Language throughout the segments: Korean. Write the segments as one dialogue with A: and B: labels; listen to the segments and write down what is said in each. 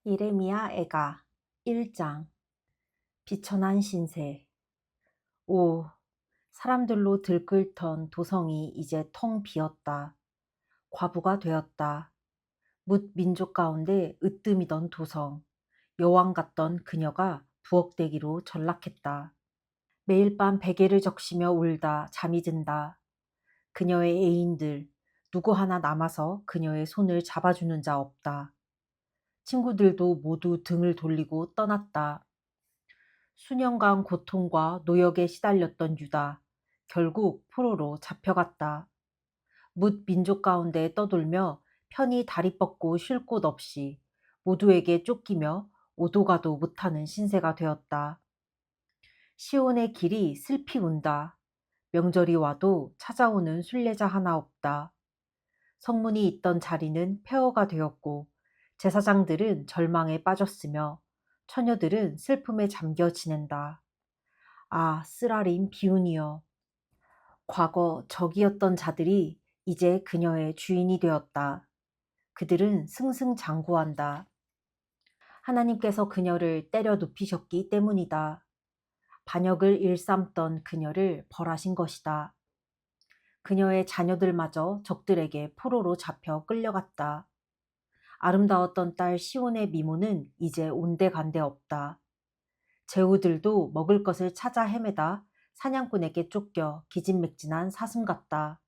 A: 예레미야 애가 1장. 비천한 신세. 오, 사람들로 들끓던 도성이 이제 텅 비었다. 과부가 되었다. 뭇 민족 가운데 으뜸이던 도성, 여왕 같던 그녀가 부엌대기로 전락했다. 매일 밤 베개를 적시며 울다 잠이 든다. 그녀의 애인들, 누구 하나 남아서 그녀의 손을 잡아주는 자 없다. 친구들도 모두 등을 돌리고 떠났다. 수년간 고통과 노역에 시달렸던 유다, 결국 포로로 잡혀갔다. 뭇 민족 가운데 떠돌며 편히 다리 뻗고 쉴 곳 없이 모두에게 쫓기며 오도가도 못하는 신세가 되었다. 시온의 길이 슬피 운다. 명절이 와도 찾아오는 순례자 하나 없다. 성문이 있던 자리는 폐허가 되었고 제사장들은 절망에 빠졌으며 처녀들은 슬픔에 잠겨 지낸다. 아, 쓰라린 비운이여. 과거 적이었던 자들이 이제 그녀의 주인이 되었다. 그들은 승승장구한다. 하나님께서 그녀를 때려 눕히셨기 때문이다. 반역을 일삼던 그녀를 벌하신 것이다. 그녀의 자녀들마저 적들에게 포로로 잡혀 끌려갔다. 아름다웠던 딸 시온의 미모는 이제 온데간데 없다. 제후들도 먹을 것을 찾아 헤매다 사냥꾼에게 쫓겨 기진맥진한 사슴 같다.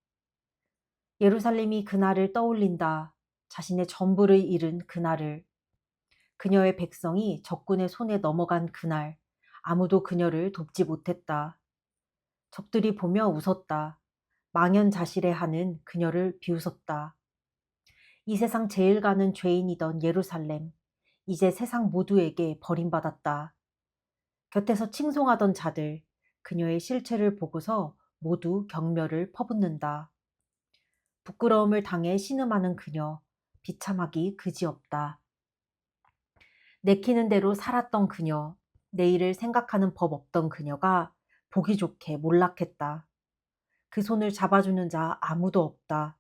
A: 예루살렘이 그날을 떠올린다. 자신의 전부를 잃은 그날을. 그녀의 백성이 적군의 손에 넘어간 그날, 아무도 그녀를 돕지 못했다. 적들이 보며 웃었다. 망연자실해하는 그녀를 비웃었다. 이 세상 제일 가는 죄인이던 예루살렘, 이제 세상 모두에게 버림받았다. 곁에서 칭송하던 자들, 그녀의 실체를 보고서 모두 경멸을 퍼붓는다. 부끄러움을 당해 신음하는 그녀, 비참하기 그지없다. 내키는 대로 살았던 그녀, 내일을 생각하는 법 없던 그녀가 보기 좋게 몰락했다. 그 손을 잡아주는 자 아무도 없다.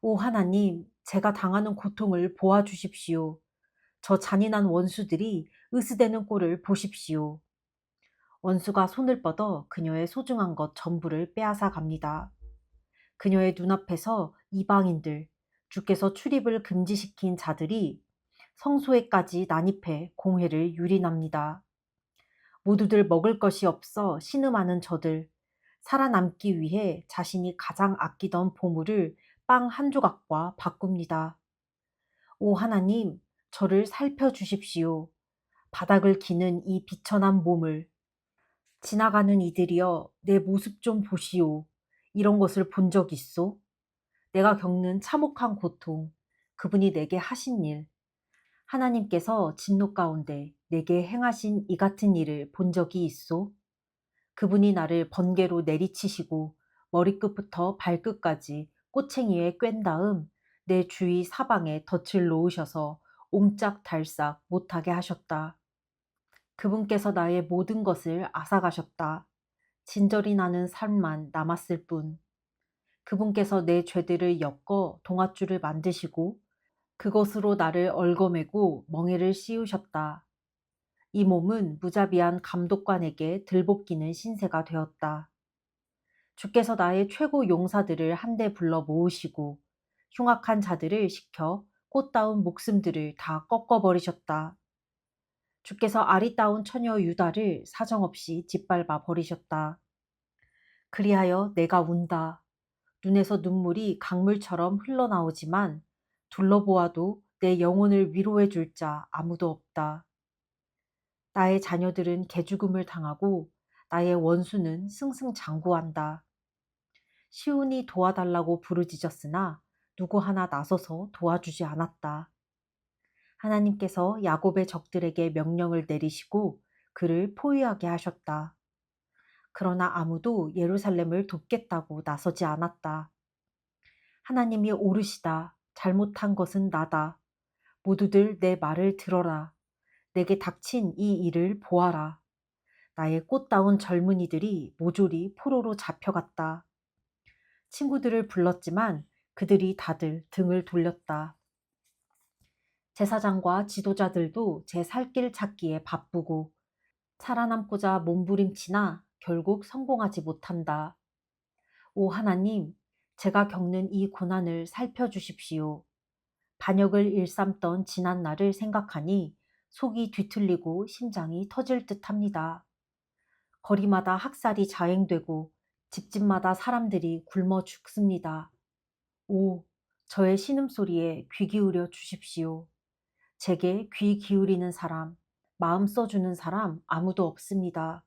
A: 오 하나님, 제가 당하는 고통을 보아주십시오. 저 잔인한 원수들이 으스대는 꼴을 보십시오. 원수가 손을 뻗어 그녀의 소중한 것 전부를 빼앗아 갑니다. 그녀의 눈앞에서 이방인들, 주께서 출입을 금지시킨 자들이 성소에까지 난입해 공회를 유린합니다. 모두들 먹을 것이 없어 신음하는 저들, 살아남기 위해 자신이 가장 아끼던 보물을 빵 한 조각과 바꿉니다. 오 하나님, 저를 살펴주십시오. 바닥을 기는 이 비천한 몸을. 지나가는 이들이여, 내 모습 좀 보시오. 이런 것을 본 적 있소? 내가 겪는 참혹한 고통, 그분이 내게 하신 일, 하나님께서 진노 가운데 내게 행하신 이 같은 일을 본 적이 있소? 그분이 나를 번개로 내리치시고 머리끝부터 발끝까지 꼬챙이에 꿰은 다음 내 주위 사방에 덫을 놓으셔서 옴짝달싹 못하게 하셨다. 그분께서 나의 모든 것을 앗아가셨다. 진절이 나는 삶만 남았을 뿐. 그분께서 내 죄들을 엮어 동아줄을 만드시고 그것으로 나를 얽어매고 멍에를 씌우셨다. 이 몸은 무자비한 감독관에게 들볶이는 신세가 되었다. 주께서 나의 최고 용사들을 한데 불러 모으시고 흉악한 자들을 시켜 꽃다운 목숨들을 다 꺾어버리셨다. 주께서 아리따운 처녀 유다를 사정없이 짓밟아 버리셨다. 그리하여 내가 운다. 눈에서 눈물이 강물처럼 흘러나오지만 둘러보아도 내 영혼을 위로해 줄 자 아무도 없다. 나의 자녀들은 개죽음을 당하고 나의 원수는 승승장구한다. 시온이 도와달라고 부르짖었으나 누구 하나 나서서 도와주지 않았다. 하나님께서 야곱의 적들에게 명령을 내리시고 그를 포위하게 하셨다. 그러나 아무도 예루살렘을 돕겠다고 나서지 않았다. 하나님이 오르시다. 잘못한 것은 나다. 모두들 내 말을 들어라. 내게 닥친 이 일을 보아라. 나의 꽃다운 젊은이들이 모조리 포로로 잡혀갔다. 친구들을 불렀지만 그들이 다들 등을 돌렸다. 제사장과 지도자들도 제 살 길 찾기에 바쁘고 살아남고자 몸부림치나 결국 성공하지 못한다. 오 하나님, 제가 겪는 이 고난을 살펴주십시오. 반역을 일삼던 지난 날을 생각하니 속이 뒤틀리고 심장이 터질 듯합니다. 거리마다 학살이 자행되고 집집마다 사람들이 굶어 죽습니다. 오, 저의 신음소리에 귀 기울여 주십시오. 제게 귀 기울이는 사람, 마음 써주는 사람 아무도 없습니다.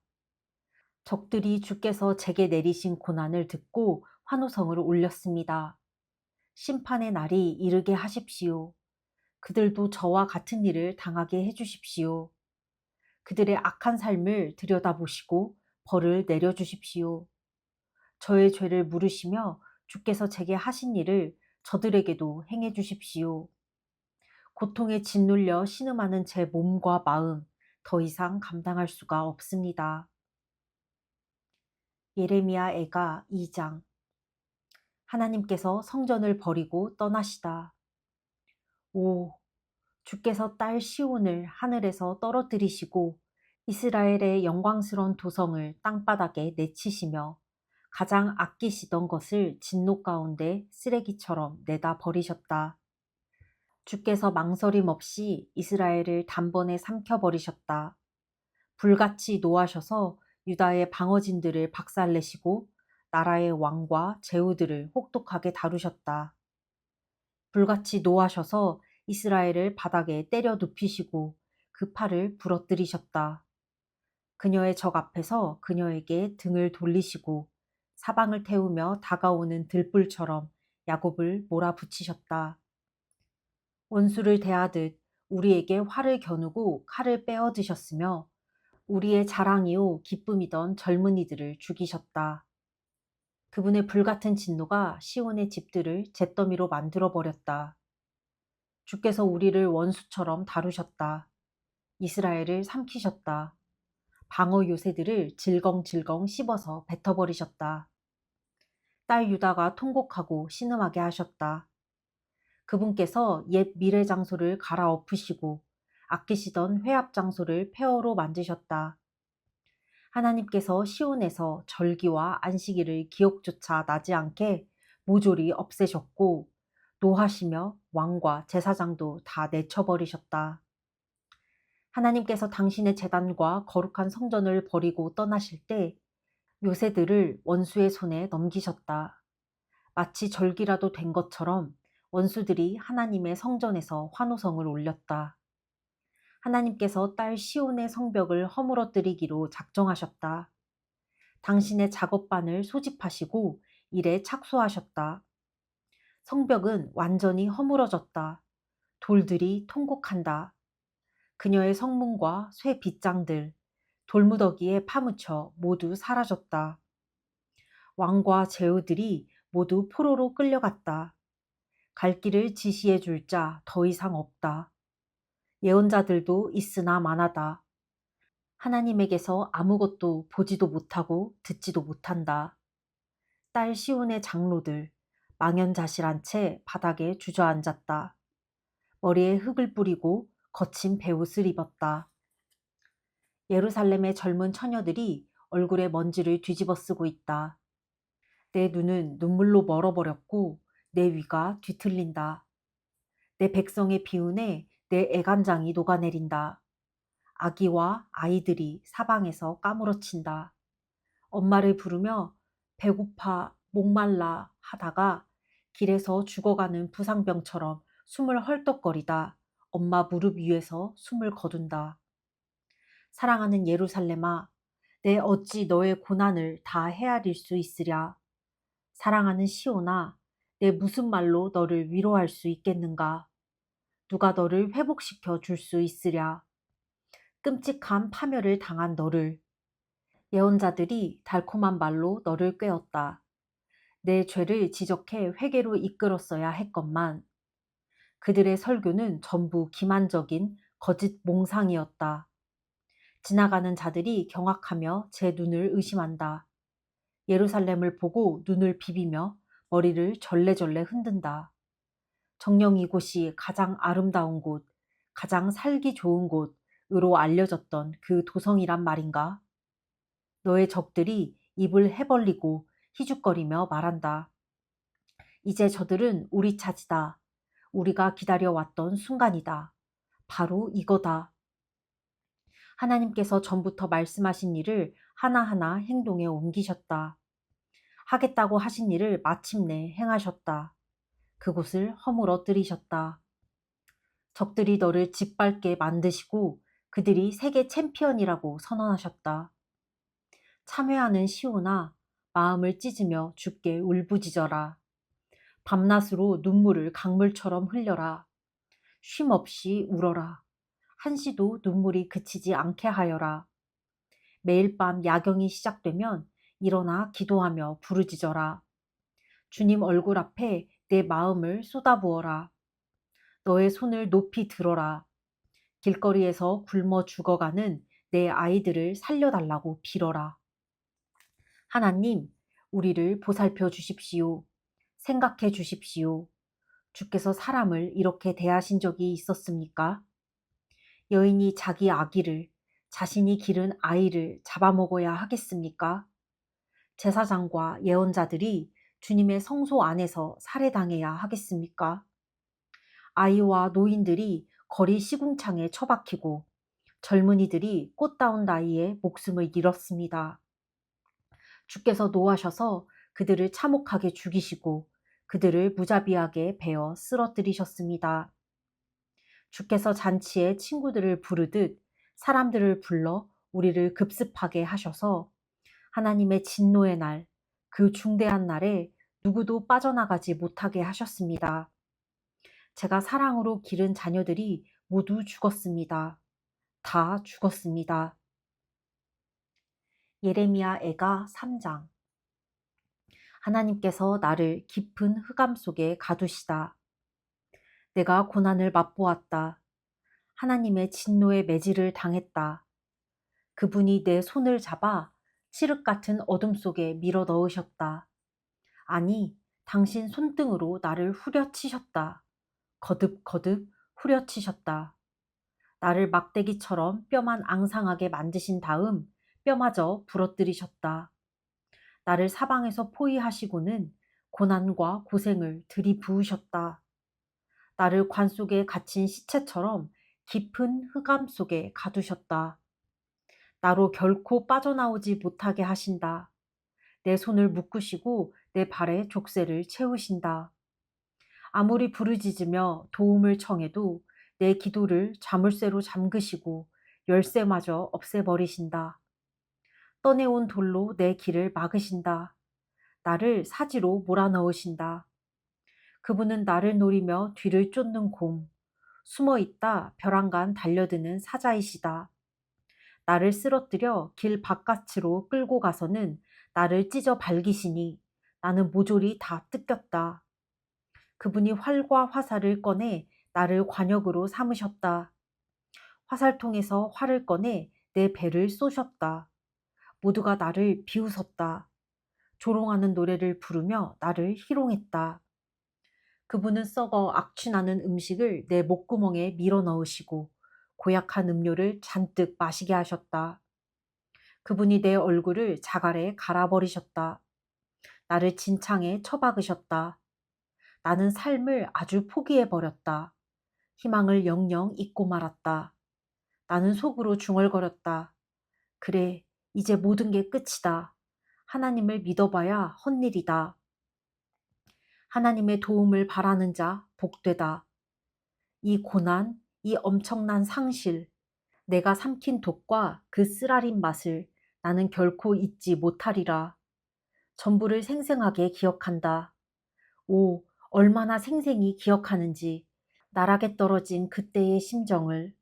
A: 적들이 주께서 제게 내리신 고난을 듣고 환호성을 올렸습니다. 심판의 날이 이르게 하십시오. 그들도 저와 같은 일을 당하게 해주십시오. 그들의 악한 삶을 들여다보시고 벌을 내려주십시오. 저의 죄를 물으시며 주께서 제게 하신 일을 저들에게도 행해 주십시오. 고통에 짓눌려 신음하는 제 몸과 마음 더 이상 감당할 수가 없습니다. 예레미야 애가 2장. 하나님께서 성전을 버리고 떠나시다. 오, 주께서 딸 시온을 하늘에서 떨어뜨리시고 이스라엘의 영광스러운 도성을 땅바닥에 내치시며 가장 아끼시던 것을 진노 가운데 쓰레기처럼 내다 버리셨다. 주께서 망설임 없이 이스라엘을 단번에 삼켜버리셨다. 불같이 노하셔서 유다의 방어진들을 박살내시고 나라의 왕과 제후들을 혹독하게 다루셨다. 불같이 노하셔서 이스라엘을 바닥에 때려 눕히시고 그 팔을 부러뜨리셨다. 그녀의 적 앞에서 그녀에게 등을 돌리시고 사방을 태우며 다가오는 들불처럼 야곱을 몰아붙이셨다. 원수를 대하듯 우리에게 활을 겨누고 칼을 빼어 드셨으며 우리의 자랑이요 기쁨이던 젊은이들을 죽이셨다. 그분의 불같은 진노가 시온의 집들을 잿더미로 만들어 버렸다. 주께서 우리를 원수처럼 다루셨다. 이스라엘을 삼키셨다. 방어 요새들을 질겅질겅 씹어서 뱉어버리셨다. 딸 유다가 통곡하고 신음하게 하셨다. 그분께서 옛 미래 장소를 갈아엎으시고 아끼시던 회합 장소를 폐허로 만드셨다. 하나님께서 시온에서 절기와 안식일을 기억조차 나지 않게 모조리 없애셨고 노하시며 왕과 제사장도 다 내쳐버리셨다. 하나님께서 당신의 제단과 거룩한 성전을 버리고 떠나실 때 요새들을 원수의 손에 넘기셨다. 마치 절기라도 된 것처럼 원수들이 하나님의 성전에서 환호성을 올렸다. 하나님께서 딸 시온의 성벽을 허물어뜨리기로 작정하셨다. 당신의 작업반을 소집하시고 일에 착수하셨다. 성벽은 완전히 허물어졌다. 돌들이 통곡한다. 그녀의 성문과 쇠 빗장들, 돌무더기에 파묻혀 모두 사라졌다. 왕과 제후들이 모두 포로로 끌려갔다. 갈 길을 지시해 줄 자 더 이상 없다. 예언자들도 있으나 마나다. 하나님에게서 아무것도 보지도 못하고 듣지도 못한다. 딸 시온의 장로들, 망연자실한 채 바닥에 주저앉았다. 머리에 흙을 뿌리고 거친 베옷을 입었다. 예루살렘의 젊은 처녀들이 얼굴에 먼지를 뒤집어 쓰고 있다. 내 눈은 눈물로 멀어버렸고 내 위가 뒤틀린다. 내 백성의 비운에 내 애간장이 녹아내린다. 아기와 아이들이 사방에서 까무러친다. 엄마를 부르며 배고파, 목말라 하다가 길에서 죽어가는 부상병처럼 숨을 헐떡거리다 엄마 무릎 위에서 숨을 거둔다. 사랑하는 예루살렘아, 내 어찌 너의 고난을 다 헤아릴 수 있으랴. 사랑하는 시온아, 내 무슨 말로 너를 위로할 수 있겠는가. 누가 너를 회복시켜 줄 수 있으랴. 끔찍한 파멸을 당한 너를. 예언자들이 달콤한 말로 너를 꾀었다. 내 죄를 지적해 회개로 이끌었어야 했건만 그들의 설교는 전부 기만적인 거짓 몽상이었다. 지나가는 자들이 경악하며 제 눈을 의심한다. 예루살렘을 보고 눈을 비비며 머리를 절레절레 흔든다. 정녕 이곳이 가장 아름다운 곳, 가장 살기 좋은 곳으로 알려졌던 그 도성이란 말인가? 너의 적들이 입을 해벌리고 희죽거리며 말한다. 이제 저들은 우리 차지다. 우리가 기다려왔던 순간이다. 바로 이거다. 하나님께서 전부터 말씀하신 일을 하나하나 행동에 옮기셨다. 하겠다고 하신 일을 마침내 행하셨다. 그곳을 허물어뜨리셨다. 적들이 너를 짓밟게 만드시고 그들이 세계 챔피언이라고 선언하셨다. 참회하는 시온아, 마음을 찢으며 주께 울부짖어라. 밤낮으로 눈물을 강물처럼 흘려라. 쉼 없이 울어라. 한시도 눈물이 그치지 않게 하여라. 매일 밤 야경이 시작되면 일어나 기도하며 부르짖어라. 주님 얼굴 앞에 내 마음을 쏟아부어라. 너의 손을 높이 들어라. 길거리에서 굶어 죽어가는 내 아이들을 살려달라고 빌어라. 하나님, 우리를 보살펴 주십시오. 생각해 주십시오. 주께서 사람을 이렇게 대하신 적이 있었습니까? 여인이 자기 아기를, 자신이 기른 아이를 잡아먹어야 하겠습니까? 제사장과 예언자들이 주님의 성소 안에서 살해당해야 하겠습니까? 아이와 노인들이 거리 시궁창에 처박히고 젊은이들이 꽃다운 나이에 목숨을 잃었습니다. 주께서 노하셔서 그들을 참혹하게 죽이시고 그들을 무자비하게 베어 쓰러뜨리셨습니다. 주께서 잔치에 친구들을 부르듯 사람들을 불러 우리를 급습하게 하셔서 하나님의 진노의 날, 그 중대한 날에 누구도 빠져나가지 못하게 하셨습니다. 제가 사랑으로 기른 자녀들이 모두 죽었습니다. 다 죽었습니다. 예레미야 애가 3장. 하나님께서 나를 깊은 흑암 속에 가두시다. 내가 고난을 맛보았다. 하나님의 진노의 매질을 당했다. 그분이 내 손을 잡아 칠흑 같은 어둠 속에 밀어 넣으셨다. 아니, 당신 손등으로 나를 후려치셨다. 거듭거듭 후려치셨다. 나를 막대기처럼 뼈만 앙상하게 만드신 다음 뼈마저 부러뜨리셨다. 나를 사방에서 포위하시고는 고난과 고생을 들이부으셨다. 나를 관 속에 갇힌 시체처럼 깊은 흑암 속에 가두셨다. 나로 결코 빠져나오지 못하게 하신다. 내 손을 묶으시고 내 발에 족쇄를 채우신다. 아무리 부르짖으며 도움을 청해도 내 기도를 자물쇠로 잠그시고 열쇠마저 없애버리신다. 떠내온 돌로 내 길을 막으신다. 나를 사지로 몰아넣으신다. 그분은 나를 노리며 뒤를 쫓는 곰, 숨어있다 벼랑간 달려드는 사자이시다. 나를 쓰러뜨려 길 바깥으로 끌고 가서는 나를 찢어 발기시니 나는 모조리 다 뜯겼다. 그분이 활과 화살을 꺼내 나를 관역으로 삼으셨다. 화살통에서 활을 꺼내 내 배를 쏘셨다. 모두가 나를 비웃었다. 조롱하는 노래를 부르며 나를 희롱했다. 그분은 썩어 악취나는 음식을 내 목구멍에 밀어 넣으시고 고약한 음료를 잔뜩 마시게 하셨다. 그분이 내 얼굴을 자갈에 갈아버리셨다. 나를 진창에 처박으셨다. 나는 삶을 아주 포기해버렸다. 희망을 영영 잊고 말았다. 나는 속으로 중얼거렸다. 그래, 이제 모든 게 끝이다. 하나님을 믿어봐야 헛일이다. 하나님의 도움을 바라는 자 복되다. 이 고난, 이 엄청난 상실, 내가 삼킨 독과 그 쓰라린 맛을 나는 결코 잊지 못하리라. 전부를 생생하게 기억한다. 오, 얼마나 생생히 기억하는지, 나락에 떨어진 그때의 심정을.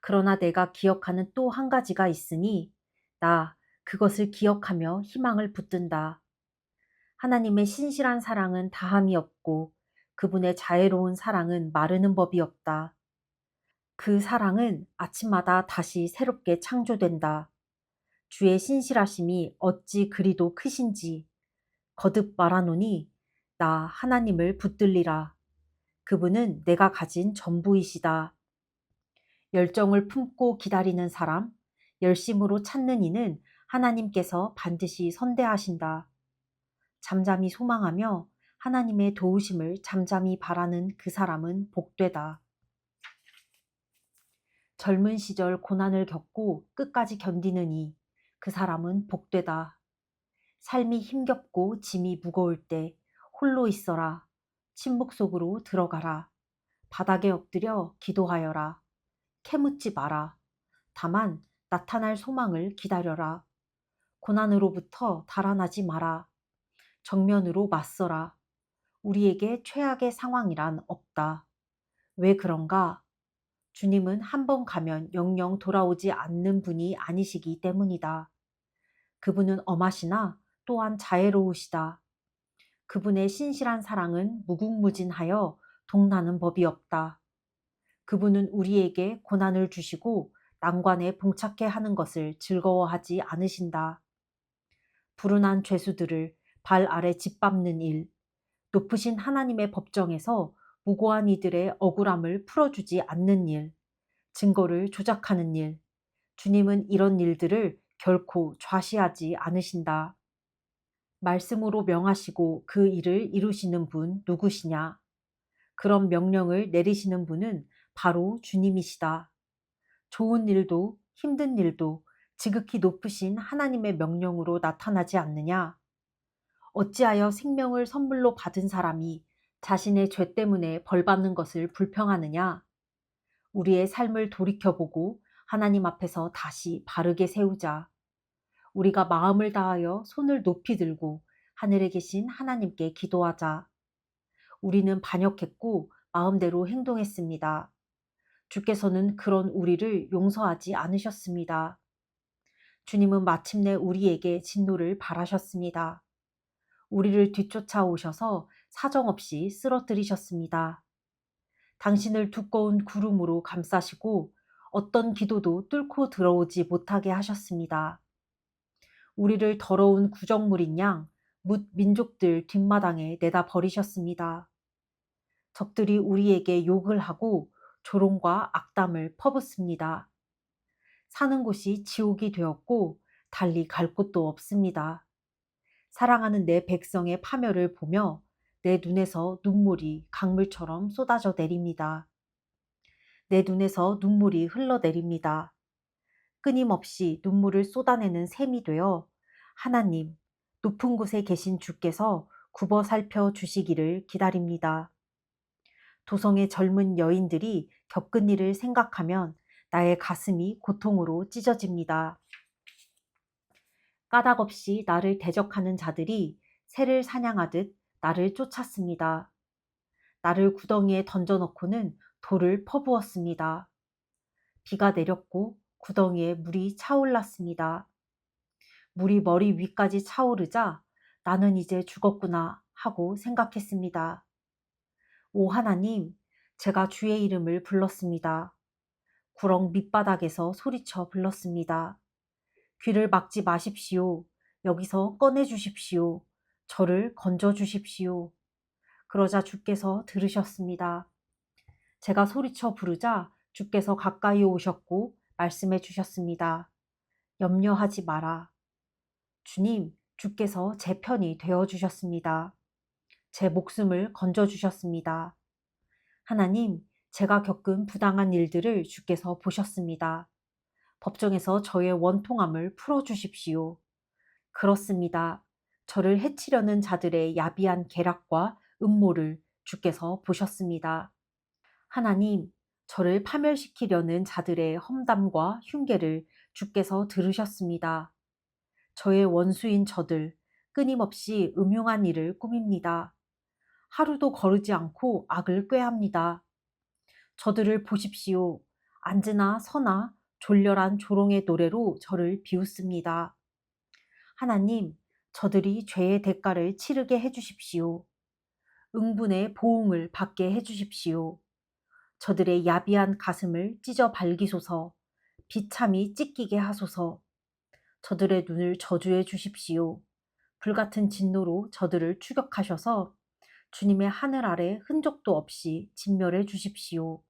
A: 그러나 내가 기억하는 또 한 가지가 있으니, 나 그것을 기억하며 희망을 붙든다. 하나님의 신실한 사랑은 다함이 없고, 그분의 자애로운 사랑은 마르는 법이 없다. 그 사랑은 아침마다 다시 새롭게 창조된다. 주의 신실하심이 어찌 그리도 크신지 거듭 말하노니 나 하나님을 붙들리라. 그분은 내가 가진 전부이시다. 열정을 품고 기다리는 사람, 열심으로 찾는 이는 하나님께서 반드시 선대하신다. 잠잠히 소망하며 하나님의 도우심을 잠잠히 바라는 그 사람은 복되다. 젊은 시절 고난을 겪고 끝까지 견디는 이, 그 사람은 복되다. 삶이 힘겹고 짐이 무거울 때 홀로 있어라. 침묵 속으로 들어가라. 바닥에 엎드려 기도하여라. 캐묻지 마라. 다만 나타날 소망을 기다려라. 고난으로부터 달아나지 마라. 정면으로 맞서라. 우리에게 최악의 상황이란 없다. 왜 그런가? 주님은 한 번 가면 영영 돌아오지 않는 분이 아니시기 때문이다. 그분은 엄하시나 또한 자애로우시다. 그분의 신실한 사랑은 무궁무진하여 동나는 법이 없다. 그분은 우리에게 고난을 주시고 난관에 봉착해 하는 것을 즐거워하지 않으신다. 불운한 죄수들을 발 아래 짓밟는 일, 높으신 하나님의 법정에서 무고한 이들의 억울함을 풀어주지 않는 일, 증거를 조작하는 일, 주님은 이런 일들을 결코 좌시하지 않으신다. 말씀으로 명하시고 그 일을 이루시는 분 누구시냐? 그런 명령을 내리시는 분은 바로 주님이시다. 좋은 일도 힘든 일도 지극히 높으신 하나님의 명령으로 나타나지 않느냐? 어찌하여 생명을 선물로 받은 사람이 자신의 죄 때문에 벌받는 것을 불평하느냐? 우리의 삶을 돌이켜보고 하나님 앞에서 다시 바르게 세우자. 우리가 마음을 다하여 손을 높이 들고 하늘에 계신 하나님께 기도하자. 우리는 반역했고 마음대로 행동했습니다. 주께서는 그런 우리를 용서하지 않으셨습니다. 주님은 마침내 우리에게 진노를 바라셨습니다. 우리를 뒤쫓아 오셔서 사정없이 쓰러뜨리셨습니다. 당신을 두꺼운 구름으로 감싸시고 어떤 기도도 뚫고 들어오지 못하게 하셨습니다. 우리를 더러운 구정물인 양 뭇 민족들 뒷마당에 내다 버리셨습니다. 적들이 우리에게 욕을 하고 조롱과 악담을 퍼붓습니다. 사는 곳이 지옥이 되었고 달리 갈 곳도 없습니다. 사랑하는 내 백성의 파멸을 보며 내 눈에서 눈물이 강물처럼 쏟아져 내립니다. 내 눈에서 눈물이 흘러내립니다. 끊임없이 눈물을 쏟아내는 셈이 되어 하나님, 높은 곳에 계신 주께서 굽어 살펴 주시기를 기다립니다. 도성의 젊은 여인들이 겪은 일을 생각하면 나의 가슴이 고통으로 찢어집니다. 까닭없이 나를 대적하는 자들이 새를 사냥하듯 나를 쫓았습니다. 나를 구덩이에 던져놓고는 돌을 퍼부었습니다. 비가 내렸고 구덩이에 물이 차올랐습니다. 물이 머리 위까지 차오르자 나는 이제 죽었구나 하고 생각했습니다. 오 하나님, 제가 주의 이름을 불렀습니다. 구렁 밑바닥에서 소리쳐 불렀습니다. 귀를 막지 마십시오. 여기서 꺼내 주십시오. 저를 건져 주십시오. 그러자 주께서 들으셨습니다. 제가 소리쳐 부르자 주께서 가까이 오셨고 말씀해 주셨습니다. 염려하지 마라. 주님, 주께서 제 편이 되어 주셨습니다. 제 목숨을 건져 주셨습니다. 하나님, 제가 겪은 부당한 일들을 주께서 보셨습니다. 법정에서 저의 원통함을 풀어주십시오. 그렇습니다. 저를 해치려는 자들의 야비한 계략과 음모를 주께서 보셨습니다. 하나님, 저를 파멸시키려는 자들의 험담과 흉계를 주께서 들으셨습니다. 저의 원수인 저들, 끊임없이 음흉한 일을 꾸밉니다. 하루도 거르지 않고 악을 꾀합니다. 저들을 보십시오. 앉으나 서나 졸렬한 조롱의 노래로 저를 비웃습니다. 하나님, 저들이 죄의 대가를 치르게 해주십시오. 응분의 보응을 받게 해주십시오. 저들의 야비한 가슴을 찢어 발기소서, 비참히 찢기게 하소서. 저들의 눈을 저주해 주십시오. 불같은 진노로 저들을 추격하셔서 주님의 하늘 아래 흔적도 없이 진멸해 주십시오.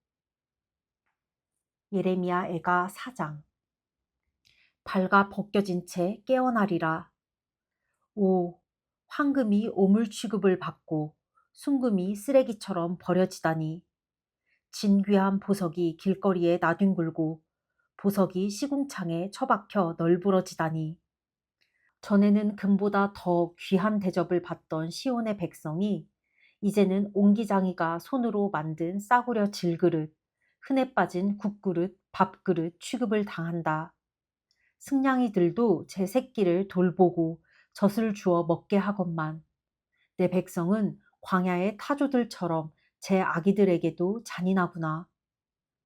A: 예레미야 애가 4장. 발가 벗겨진 채 깨어나리라. 오, 황금이 오물 취급을 받고 순금이 쓰레기처럼 버려지다니. 진귀한 보석이 길거리에 나뒹굴고 보석이 시궁창에 처박혀 널브러지다니. 전에는 금보다 더 귀한 대접을 받던 시온의 백성이 이제는 옹기장이가 손으로 만든 싸구려 질그릇, 흔해 빠진 국그릇, 밥그릇 취급을 당한다. 승냥이들도 제 새끼를 돌보고 젖을 주어 먹게 하건만 내 백성은 광야의 타조들처럼 제 아기들에게도 잔인하구나.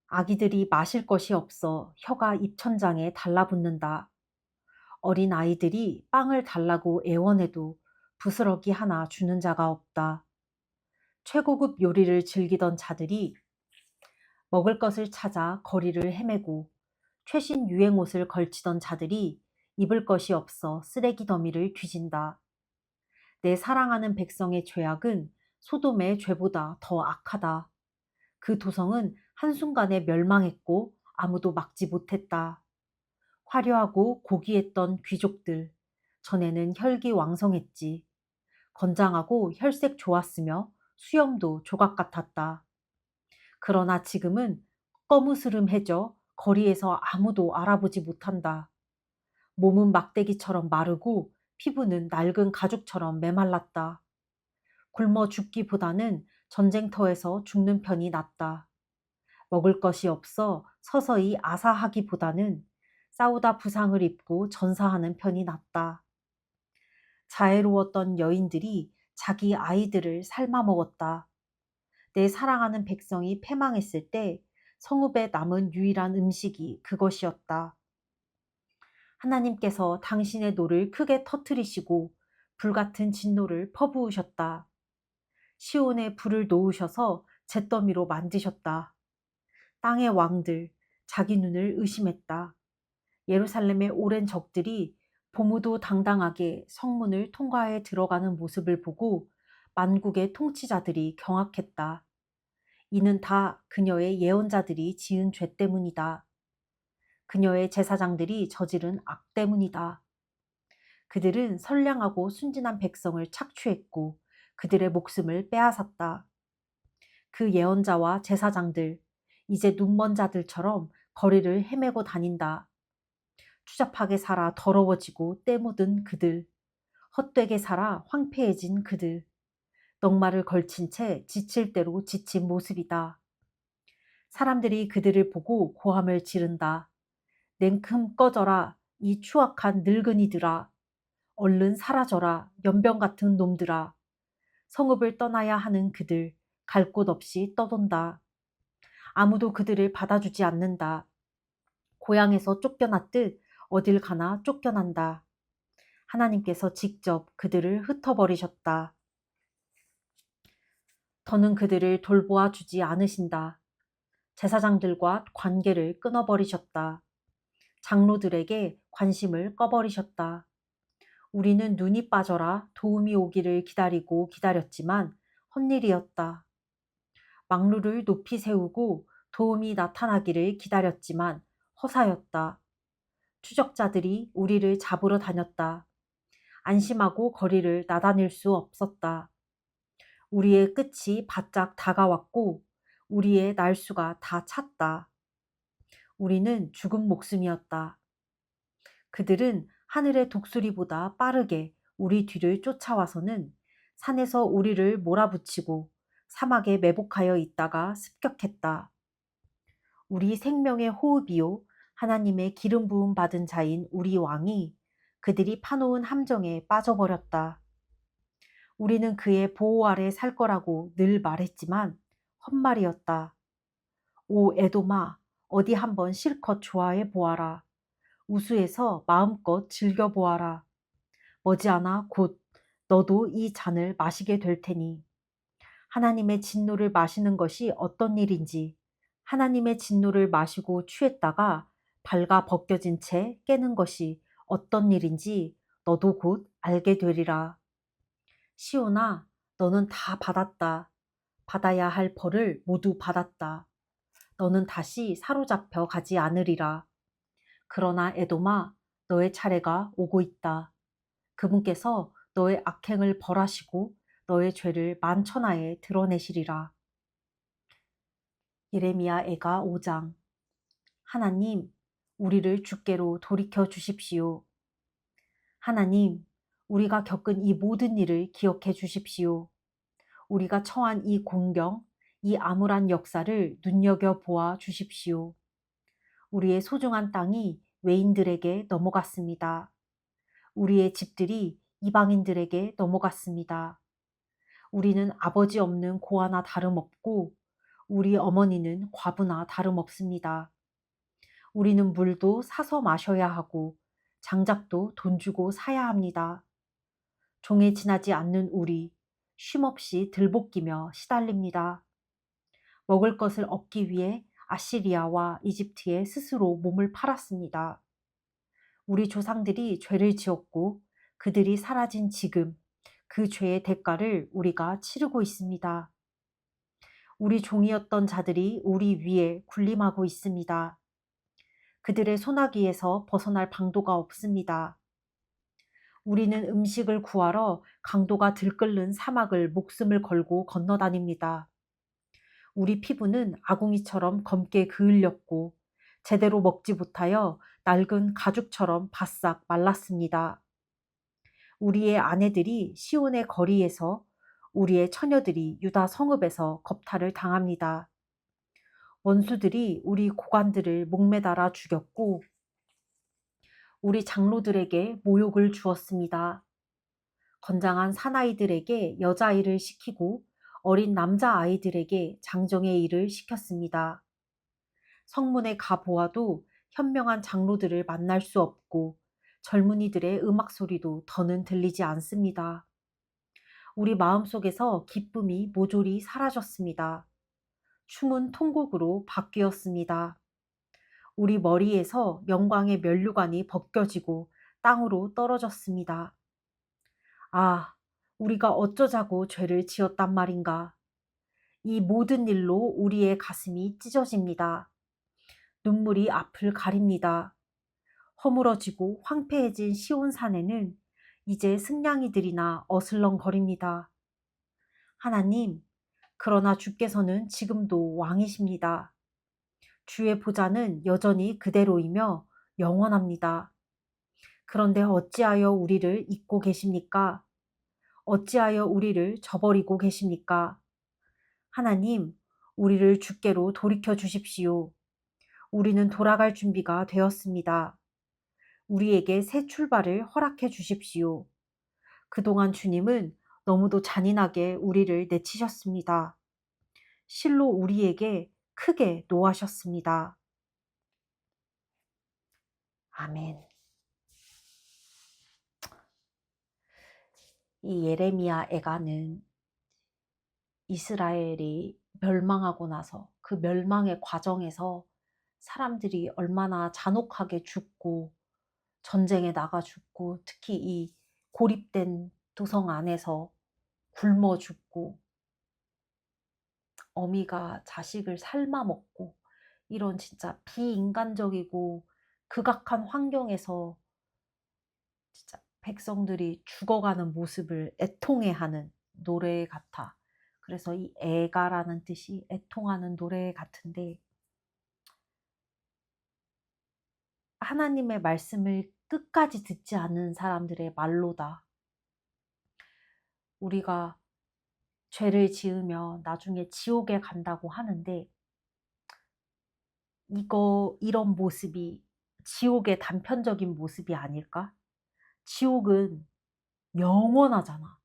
A: 아기들이 마실 것이 없어 혀가 입천장에 달라붙는다. 어린 아이들이 빵을 달라고 애원해도 부스러기 하나 주는 자가 없다. 최고급 요리를 즐기던 자들이 먹을 것을 찾아 거리를 헤매고 최신 유행 옷을 걸치던 자들이 입을 것이 없어 쓰레기 더미를 뒤진다. 내 사랑하는 백성의 죄악은 소돔의 죄보다 더 악하다. 그 도성은 한순간에 멸망했고 아무도 막지 못했다. 화려하고 고귀했던 귀족들, 전에는 혈기왕성했지. 건장하고 혈색 좋았으며 수염도 조각 같았다. 그러나 지금은 꺼무스름해져 거리에서 아무도 알아보지 못한다. 몸은 막대기처럼 마르고 피부는 낡은 가죽처럼 메말랐다. 굶어 죽기보다는 전쟁터에서 죽는 편이 낫다. 먹을 것이 없어 서서히 아사하기보다는 싸우다 부상을 입고 전사하는 편이 낫다. 자애로웠던 여인들이 자기 아이들을 삶아 먹었다. 내 사랑하는 백성이 패망했을 때 성읍에 남은 유일한 음식이 그것이었다. 하나님께서 당신의 노를 크게 터뜨리시고 불같은 진노를 퍼부으셨다. 시온에 불을 놓으셔서 잿더미로 만드셨다. 땅의 왕들, 자기 눈을 의심했다. 예루살렘의 오랜 적들이 보무도 당당하게 성문을 통과해 들어가는 모습을 보고 만국의 통치자들이 경악했다. 이는 다 그녀의 예언자들이 지은 죄 때문이다. 그녀의 제사장들이 저지른 악 때문이다. 그들은 선량하고 순진한 백성을 착취했고 그들의 목숨을 빼앗았다. 그 예언자와 제사장들, 이제 눈먼 자들처럼 거리를 헤매고 다닌다. 추잡하게 살아 더러워지고 때 묻은 그들, 헛되게 살아 황폐해진 그들, 넉마를 걸친 채 지칠 대로 지친 모습이다. 사람들이 그들을 보고 고함을 지른다. 냉큼 꺼져라, 이 추악한 늙은이들아. 얼른 사라져라, 연병 같은 놈들아. 성읍을 떠나야 하는 그들, 갈 곳 없이 떠돈다. 아무도 그들을 받아주지 않는다. 고향에서 쫓겨났듯 어딜 가나 쫓겨난다. 하나님께서 직접 그들을 흩어버리셨다. 더는 그들을 돌보아 주지 않으신다. 제사장들과 관계를 끊어버리셨다. 장로들에게 관심을 꺼버리셨다. 우리는 눈이 빠져라 도움이 오기를 기다리고 기다렸지만 헛일이었다. 망루를 높이 세우고 도움이 나타나기를 기다렸지만 허사였다. 추적자들이 우리를 잡으러 다녔다. 안심하고 거리를 나다닐 수 없었다. 우리의 끝이 바짝 다가왔고 우리의 날수가 다 찼다. 우리는 죽은 목숨이었다. 그들은 하늘의 독수리보다 빠르게 우리 뒤를 쫓아와서는 산에서 우리를 몰아붙이고 사막에 매복하여 있다가 습격했다. 우리 생명의 호흡이요 하나님의 기름 부음 받은 자인 우리 왕이 그들이 파놓은 함정에 빠져버렸다. 우리는 그의 보호 아래 살 거라고 늘 말했지만 헛말이었다. 오 에도마, 어디 한번 실컷 좋아해 보아라. 우수해서 마음껏 즐겨보아라. 머지않아 곧 너도 이 잔을 마시게 될 테니. 하나님의 진노를 마시는 것이 어떤 일인지, 하나님의 진노를 마시고 취했다가 발가 벗겨진 채 깨는 것이 어떤 일인지 너도 곧 알게 되리라. 시온아, 너는 다 받았다. 받아야 할 벌을 모두 받았다. 너는 다시 사로잡혀 가지 않으리라. 그러나 에돔아, 너의 차례가 오고 있다. 그분께서 너의 악행을 벌하시고 너의 죄를 만천하에 드러내시리라. 예레미야 애가 5장. 하나님, 우리를 주께로 돌이켜 주십시오. 하나님, 우리가 겪은 이 모든 일을 기억해 주십시오. 우리가 처한 이 공경, 이 암울한 역사를 눈여겨보아 주십시오. 우리의 소중한 땅이 외인들에게 넘어갔습니다. 우리의 집들이 이방인들에게 넘어갔습니다. 우리는 아버지 없는 고아나 다름없고 우리 어머니는 과부나 다름없습니다. 우리는 물도 사서 마셔야 하고 장작도 돈 주고 사야 합니다. 종에 지나지 않는 우리, 쉼없이 들볶이며 시달립니다. 먹을 것을 얻기 위해 아시리아와 이집트에 스스로 몸을 팔았습니다. 우리 조상들이 죄를 지었고 그들이 사라진 지금 그 죄의 대가를 우리가 치르고 있습니다. 우리 종이었던 자들이 우리 위에 군림하고 있습니다. 그들의 소나기에서 벗어날 방도가 없습니다. 우리는 음식을 구하러 강도가 들끓는 사막을 목숨을 걸고 건너다닙니다. 우리 피부는 아궁이처럼 검게 그을렸고 제대로 먹지 못하여 낡은 가죽처럼 바싹 말랐습니다. 우리의 아내들이 시온의 거리에서 우리의 처녀들이 유다 성읍에서 겁탈을 당합니다. 원수들이 우리 고관들을 목매달아 죽였고 우리 장로들에게 모욕을 주었습니다. 건장한 사나이들에게 여자일을 시키고 어린 남자아이들에게 장정의 일을 시켰습니다. 성문에 가보아도 현명한 장로들을 만날 수 없고 젊은이들의 음악 소리도 더는 들리지 않습니다. 우리 마음속에서 기쁨이 모조리 사라졌습니다. 춤은 통곡으로 바뀌었습니다. 우리 머리에서 영광의 면류관이 벗겨지고 땅으로 떨어졌습니다. 아, 우리가 어쩌자고 죄를 지었단 말인가. 이 모든 일로 우리의 가슴이 찢어집니다. 눈물이 앞을 가립니다. 허물어지고 황폐해진 시온산에는 이제 승냥이들이나 어슬렁거립니다. 하나님, 그러나 주께서는 지금도 왕이십니다. 주의 보좌는 여전히 그대로이며 영원합니다. 그런데 어찌하여 우리를 잊고 계십니까? 어찌하여 우리를 저버리고 계십니까? 하나님, 우리를 주께로 돌이켜 주십시오. 우리는 돌아갈 준비가 되었습니다. 우리에게 새 출발을 허락해 주십시오. 그동안 주님은 너무도 잔인하게 우리를 내치셨습니다. 실로 우리에게 크게 노하셨습니다. 아멘. 이 예레미야 애가는 이스라엘이 멸망하고 나서 그 멸망의 과정에서 사람들이 얼마나 잔혹하게 죽고 전쟁에 나가 죽고 특히 이 고립된 도성 안에서 굶어 죽고 어미가 자식을 삶아 먹고 이런 진짜 비인간적이고 극악한 환경에서 진짜 백성들이 죽어가는 모습을 애통해하는 노래 같아. 그래서 이 애가라는 뜻이 애통하는 노래 같은데 하나님의 말씀을 끝까지 듣지 않는 사람들의 말로다. 우리가 죄를 지으면 나중에 지옥에 간다고 하는데 이런 모습이 지옥의 단편적인 모습이 아닐까? 지옥은 영원하잖아.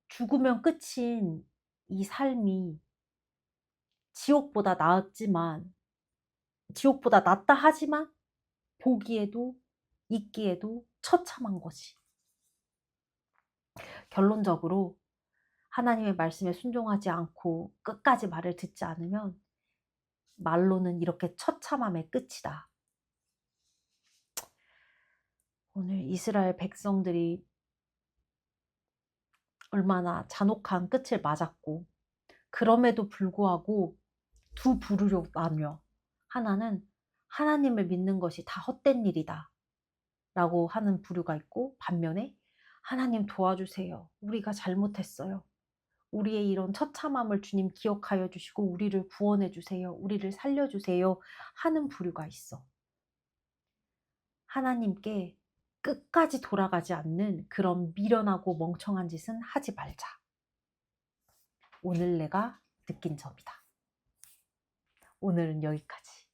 A: 죽으면 끝인 이 삶이 지옥보다 나았지만, 지옥보다 낫다 하지만 보기에도 있기에도 처참한 거지. 결론적으로 하나님의 말씀에 순종하지 않고 끝까지 말을 듣지 않으면 말로는 이렇게 처참함의 끝이다. 오늘 이스라엘 백성들이 얼마나 잔혹한 끝을 맞았고 그럼에도 불구하고 두 부류로 나뉘어. 하나는 하나님을 믿는 것이 다 헛된 일이다 라고 하는 부류가 있고, 반면에 하나님 도와주세요. 우리가 잘못했어요. 우리의 이런 처참함을 주님 기억하여 주시고 우리를 구원해 주세요. 우리를 살려 주세요. 하는 부류가 있어. 하나님께 끝까지 돌아가지 않는 그런 미련하고 멍청한 짓은 하지 말자. 오늘 내가 느낀 점이다. 오늘은 여기까지.